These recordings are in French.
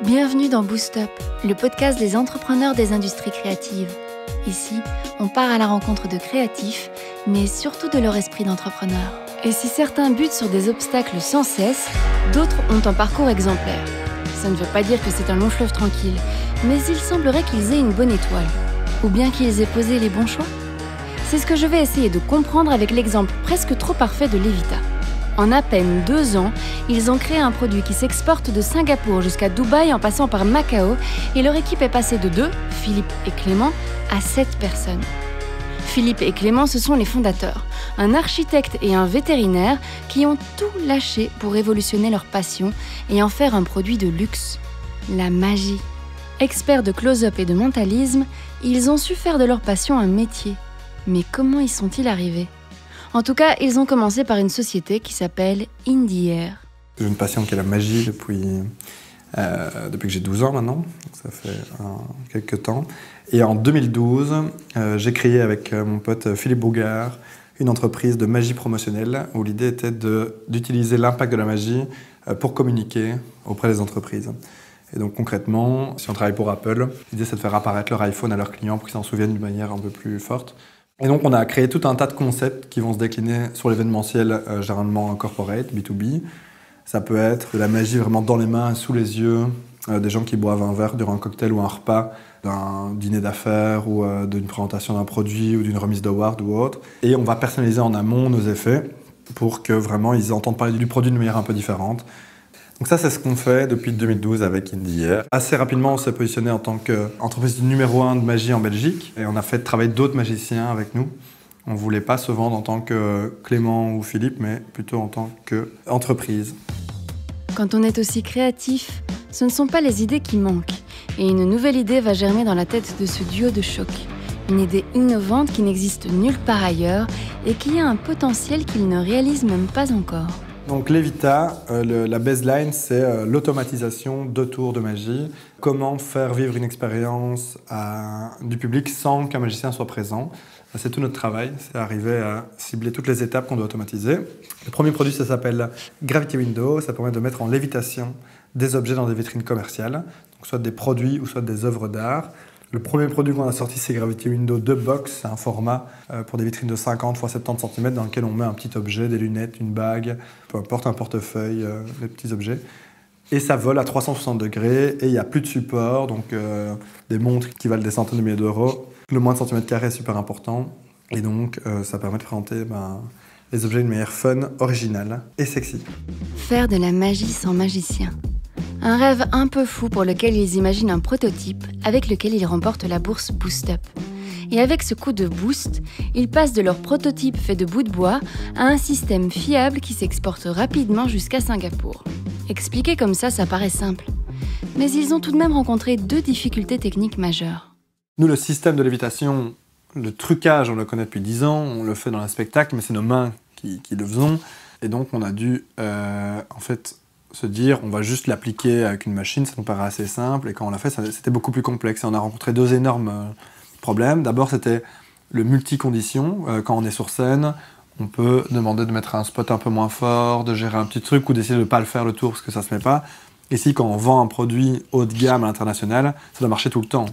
Bienvenue dans Boost Up, le podcast des entrepreneurs des industries créatives. Ici, on part à la rencontre de créatifs, mais surtout de leur esprit d'entrepreneur. Et si certains butent sur des obstacles sans cesse, d'autres ont un parcours exemplaire. Ça ne veut pas dire que c'est un long fleuve tranquille, mais il semblerait qu'ils aient une bonne étoile. Ou bien qu'ils aient posé les bons choix. C'est ce que je vais essayer de comprendre avec l'exemple presque trop parfait de Levita. En à peine 2 ans, ils ont créé un produit qui s'exporte de Singapour jusqu'à Dubaï en passant par Macao et leur équipe est passée de 2, Philippe et Clément, à 7 personnes. Philippe et Clément, ce sont les fondateurs, un architecte et un vétérinaire qui ont tout lâché pour révolutionner leur passion et en faire un produit de luxe, la magie. Experts de close-up et de mentalisme, ils ont su faire de leur passion un métier. Mais comment y sont-ils arrivés ? En tout cas, ils ont commencé par une société qui s'appelle In The Air. J'ai une passion qui est la magie depuis que j'ai 12 ans maintenant, ça fait quelques temps. Et en 2012, j'ai créé avec mon pote Philippe Bougard une entreprise de magie promotionnelle où l'idée était d'utiliser l'impact de la magie pour communiquer auprès des entreprises. Et donc concrètement, si on travaille pour Apple, l'idée c'est de faire apparaître leur iPhone à leurs clients pour qu'ils s'en souviennent d'une manière un peu plus forte. Et donc on a créé tout un tas de concepts qui vont se décliner sur l'événementiel, généralement corporate, B2B. Ça peut être de la magie vraiment dans les mains, sous les yeux, des gens qui boivent un verre durant un cocktail ou un repas, d'un dîner d'affaires ou d'une présentation d'un produit ou d'une remise d'award ou autre. Et on va personnaliser en amont nos effets pour que vraiment ils entendent parler du produit d'une manière un peu différente. Donc ça, c'est ce qu'on fait depuis 2012 avec In The Air. Assez rapidement, on s'est positionné en tant qu'entreprise numéro 1 de magie en Belgique et on a fait travailler d'autres magiciens avec nous. On ne voulait pas se vendre en tant que Clément ou Philippe, mais plutôt en tant qu'entreprise. Quand on est aussi créatif, ce ne sont pas les idées qui manquent. Et une nouvelle idée va germer dans la tête de ce duo de choc. Une idée innovante qui n'existe nulle part ailleurs et qui a un potentiel qu'ils ne réalisent même pas encore. Donc Levita, la baseline, c'est l'automatisation de tours de magie. Comment faire vivre une expérience du public sans qu'un magicien soit présent. C'est tout notre travail, c'est arriver à cibler toutes les étapes qu'on doit automatiser. Le premier produit, ça s'appelle Gravity Window. Ça permet de mettre en lévitation des objets dans des vitrines commerciales, donc soit des produits ou soit des œuvres d'art. Le premier produit qu'on a sorti, c'est Gravity Window 2 Box. C'est un format pour des vitrines de 50 x 70 cm dans lequel on met un petit objet, des lunettes, une bague, peu importe, un portefeuille, des petits objets. Et ça vole à 360 degrés et il n'y a plus de support, donc des montres qui valent des centaines de milliers d'euros. Le moins de centimètres carrés est super important. Et donc, ça permet de présenter les objets d'une manière fun, originale et sexy. Faire de la magie sans magicien. Un rêve un peu fou pour lequel ils imaginent un prototype avec lequel ils remportent la bourse Boost Up. Et avec ce coup de boost, ils passent de leur prototype fait de bouts de bois à un système fiable qui s'exporte rapidement jusqu'à Singapour. Expliqué comme ça paraît simple. Mais ils ont tout de même rencontré 2 difficultés techniques majeures. Nous, le système de lévitation, le trucage, on le connaît depuis 10 ans, on le fait dans un spectacle, mais c'est nos mains qui le faisons. Et donc, on a dû, se dire, on va juste l'appliquer avec une machine, ça nous paraît assez simple. Et quand on l'a fait, c'était beaucoup plus complexe. Et on a rencontré 2 énormes problèmes. D'abord, c'était le multi-condition. Quand on est sur scène, on peut demander de mettre un spot un peu moins fort, de gérer un petit truc ou d'essayer de ne pas le faire le tour parce que ça ne se met pas. Ici, quand on vend un produit haut de gamme à l'international, ça doit marcher tout le temps.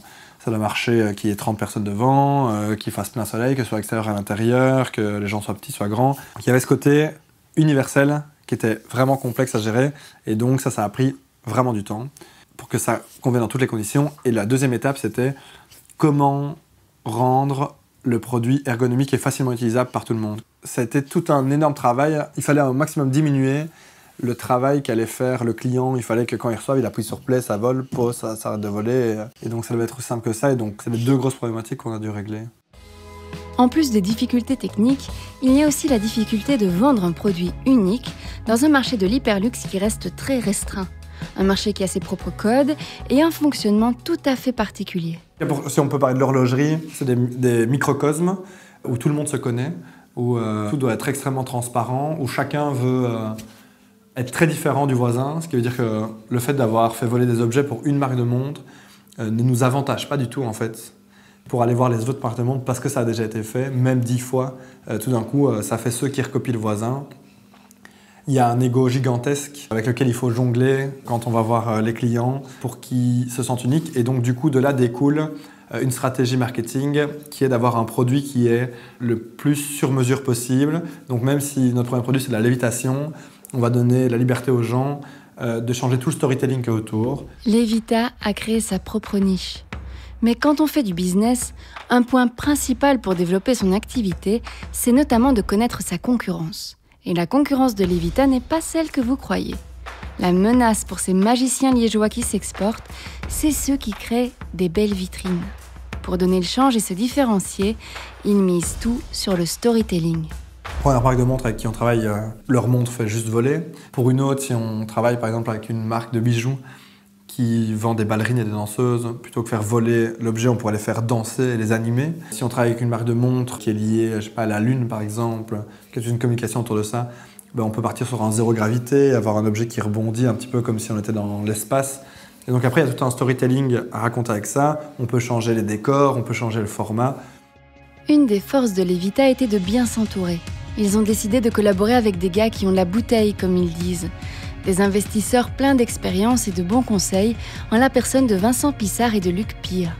Ça doit marcher qu'il y ait 30 personnes devant, qu'il fasse plein soleil, que ce soit extérieur à l'intérieur, que les gens soient petits, soient grands. Donc, il y avait ce côté universel qui était vraiment complexe à gérer. Et donc, ça a pris vraiment du temps pour que ça convienne dans toutes les conditions. Et la deuxième étape, c'était comment rendre le produit ergonomique et facilement utilisable par tout le monde. Ça a été tout un énorme travail. Il fallait au maximum diminuer le travail qu'allait faire le client. Il fallait que quand il reçoive, il appuie sur play, ça vole, pause, ça arrête de voler. Et donc ça devait être aussi simple que ça. Et donc c'est les 2 grosses problématiques qu'on a dû régler. En plus des difficultés techniques, il y a aussi la difficulté de vendre un produit unique dans un marché de l'hyperluxe qui reste très restreint. Un marché qui a ses propres codes et un fonctionnement tout à fait particulier. Si on peut parler de l'horlogerie, c'est des microcosmes où tout le monde se connaît, où tout doit être extrêmement transparent, où chacun veut être très différent du voisin, ce qui veut dire que le fait d'avoir fait voler des objets pour une marque de montre ne nous avantage pas du tout en fait pour aller voir les autres marques de montre parce que ça a déjà été fait, même 10 fois. Tout d'un coup, ça fait ceux qui recopient le voisin. Il y a un ego gigantesque avec lequel il faut jongler quand on va voir les clients pour qu'ils se sentent uniques. Et donc, du coup, de là découle une stratégie marketing qui est d'avoir un produit qui est le plus sur mesure possible. Donc, même si notre premier produit, c'est de la lévitation, on va donner la liberté aux gens de changer tout le storytelling qui est autour. Levita a créé sa propre niche. Mais quand on fait du business, un point principal pour développer son activité, c'est notamment de connaître sa concurrence. Et la concurrence de Levita n'est pas celle que vous croyez. La menace pour ces magiciens liégeois qui s'exportent, c'est ceux qui créent des belles vitrines. Pour donner le change et se différencier, ils misent tout sur le storytelling. Pour une marque de montres avec qui on travaille, leur montre fait juste voler. Pour une autre, si on travaille par exemple avec une marque de bijoux qui vend des ballerines et des danseuses, plutôt que faire voler l'objet, on pourrait les faire danser et les animer. Si on travaille avec une marque de montre qui est liée, je sais pas, à la Lune par exemple, qui a une communication autour de ça, ben on peut partir sur un zéro gravité, avoir un objet qui rebondit un petit peu comme si on était dans l'espace. Et donc après, il y a tout un storytelling à raconter avec ça. On peut changer les décors, on peut changer le format. Une des forces de Levita était de bien s'entourer. Ils ont décidé de collaborer avec des gars qui ont la bouteille, comme ils disent. Des investisseurs pleins d'expérience et de bons conseils, en la personne de Vincent Pissard et de Luc Pire.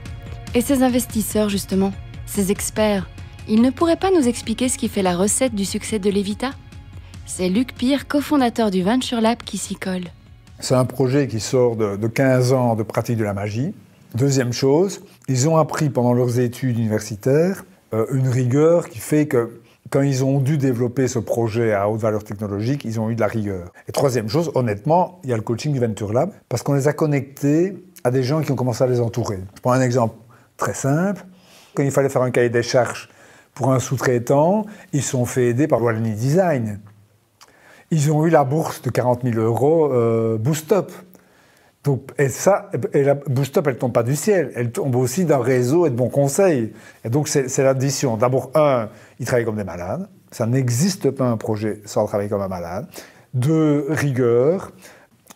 Et ces investisseurs, justement, ces experts, ils ne pourraient pas nous expliquer ce qui fait la recette du succès de Levita ? C'est Luc Pire, cofondateur du Venture Lab, qui s'y colle. C'est un projet qui sort de 15 ans de pratique de la magie. Deuxième chose, ils ont appris pendant leurs études universitaires une rigueur qui fait que quand ils ont dû développer ce projet à haute valeur technologique, ils ont eu de la rigueur. Et troisième chose, honnêtement, il y a le coaching du Venture Lab, parce qu'on les a connectés à des gens qui ont commencé à les entourer. Je prends un exemple très simple. Quand il fallait faire un cahier des charges pour un sous-traitant, ils se sont fait aider par Wallonie Design. Ils ont eu la bourse de 40 000 € Boost Up. Donc, et la Boost Up, elle ne tombe pas du ciel, elle tombe aussi d'un réseau et de bons conseils. Et donc, c'est l'addition. D'abord, ils travaillent comme des malades. Ça n'existe pas un projet sans travailler comme un malade. Deux, rigueur.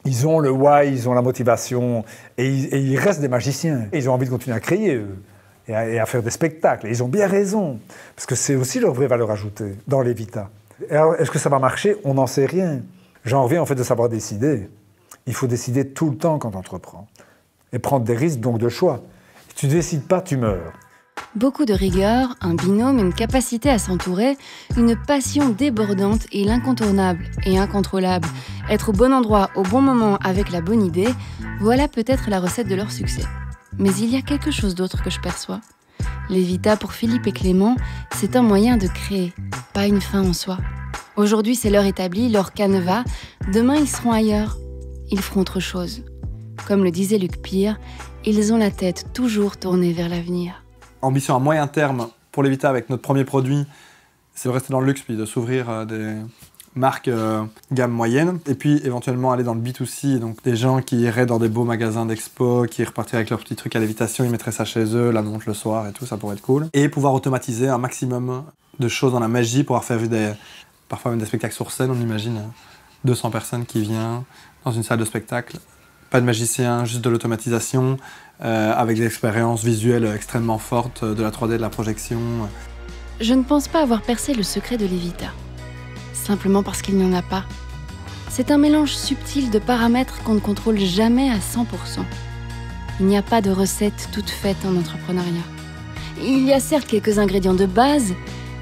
Ils ont le why, ils ont la motivation, et ils restent des magiciens. Ils ont envie de continuer à créer, eux, et à faire des spectacles. Et ils ont bien raison, parce que c'est aussi leur vraie valeur ajoutée dans Levita. Alors, est-ce que ça va marcher ? On n'en sait rien. J'en reviens en fait de savoir décider. Il faut décider tout le temps quand on entreprend. Et prendre des risques, donc de choix. Si tu ne décides pas, tu meurs. Beaucoup de rigueur, un binôme, une capacité à s'entourer, une passion débordante et l'incontournable et incontrôlable. Être au bon endroit, au bon moment, avec la bonne idée, voilà peut-être la recette de leur succès. Mais il y a quelque chose d'autre que je perçois. Levita, pour Philippe et Clément, c'est un moyen de créer, pas une fin en soi. Aujourd'hui, c'est l'heure établie, leur canevas. Demain, ils seront ailleurs. Ils feront autre chose. Comme le disait Luc Pire, ils ont la tête toujours tournée vers l'avenir. Ambition à moyen terme pour Levita avec notre premier produit, c'est de rester dans le luxe puis de s'ouvrir des marques gamme moyenne. Et puis éventuellement aller dans le B2C, donc des gens qui iraient dans des beaux magasins d'expo, qui repartiraient avec leurs petits trucs à lévitation, ils mettraient ça chez eux, la montre le soir et tout, ça pourrait être cool. Et pouvoir automatiser un maximum de choses dans la magie, pouvoir faire parfois même des spectacles sur scène, on imagine 200 personnes qui viennent dans une salle de spectacle. Pas de magicien, juste de l'automatisation, avec des expériences visuelles extrêmement fortes, de la 3D, de la projection. Je ne pense pas avoir percé le secret de Levita. Simplement parce qu'il n'y en a pas. C'est un mélange subtil de paramètres qu'on ne contrôle jamais à 100%. Il n'y a pas de recette toute faite en entrepreneuriat. Il y a certes quelques ingrédients de base,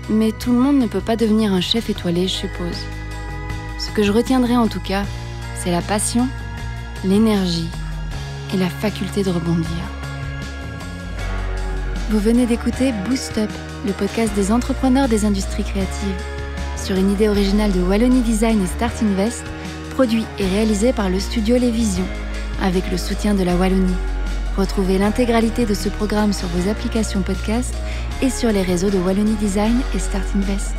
mais tout le monde ne peut pas devenir un chef étoilé, je suppose. Ce que je retiendrai en tout cas, c'est la passion, l'énergie et la faculté de rebondir. Vous venez d'écouter Boost Up, le podcast des entrepreneurs des industries créatives. Sur une idée originale de Wallonie Design et Start Invest, produit et réalisé par le studio Les Visions, avec le soutien de la Wallonie. Retrouvez l'intégralité de ce programme sur vos applications podcast et sur les réseaux de Wallonie Design et Start Invest.